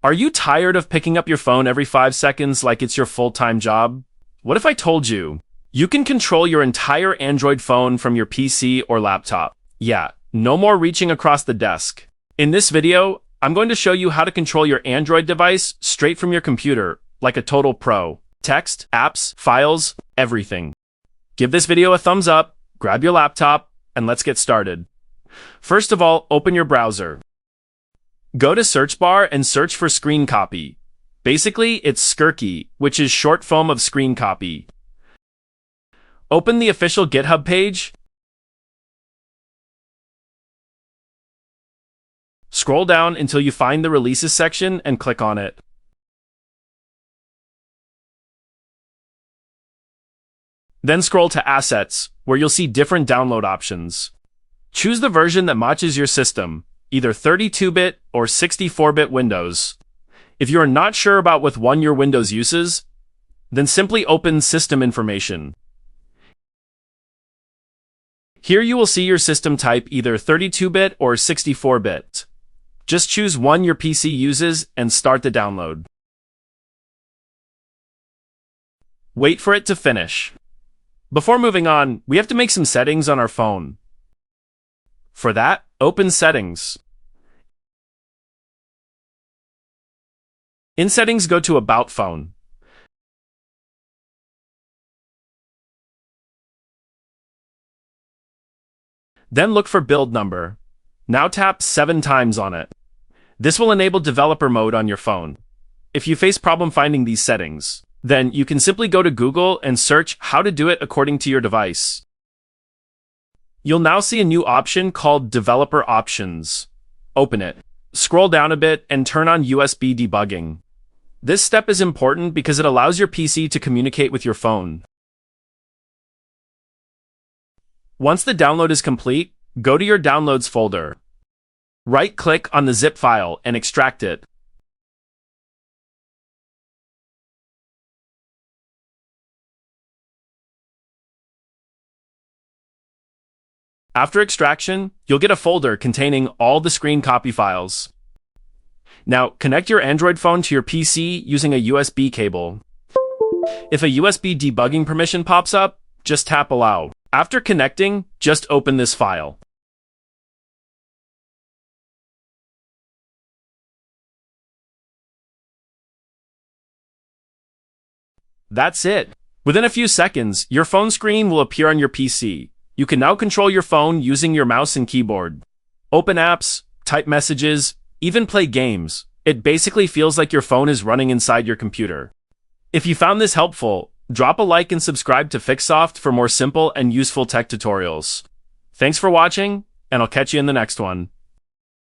Are you tired of picking up your phone every 5 seconds like it's your full-time job? What if I told you you can control your entire Android phone from your PC or laptop? Yeah, no more reaching across the desk. In this video, I'm going to show you how to control your Android device straight from your computer, like a total pro. Text, apps, files, everything. Give this video a thumbs up, grab your laptop, and let's get started. First of all, open your browser. Go to search bar and search for scrcpy. Basically, it's scrcpy, which is short form of scrcpy. Open the official GitHub page. Scroll down until you find the releases section and click on it. Then scroll to Assets, where you'll see different download options. Choose the version that matches your system, either 32-bit or 64-bit Windows. If you are not sure about which one your Windows uses, then simply open System Information. Here you will see your system type either 32-bit or 64-bit. Just choose one your PC uses and start the download. Wait for it to finish. Before moving on, we have to make some settings on our phone. For that, open Settings. In Settings, go to About Phone. Then look for Build Number. Now tap 7 times on it. This will enable developer mode on your phone. If you face problem finding these settings, then you can simply go to Google and search how to do it according to your device. You'll now see a new option called Developer Options. Open it. Scroll down a bit and turn on USB debugging. This step is important because it allows your PC to communicate with your phone. Once the download is complete, go to your Downloads folder. Right-click on the zip file and extract it. After extraction, you'll get a folder containing all the scrcpy files. Now, connect your Android phone to your PC using a USB cable. If a USB debugging permission pops up, just tap Allow. After connecting, just open this file. That's it. Within a few seconds, your phone screen will appear on your PC. You can now control your phone using your mouse and keyboard. Open apps, type messages, even play games. It basically feels like your phone is running inside your computer. If you found this helpful, drop a like and subscribe to FixSoft for more simple and useful tech tutorials. Thanks for watching, and I'll catch you in the next one.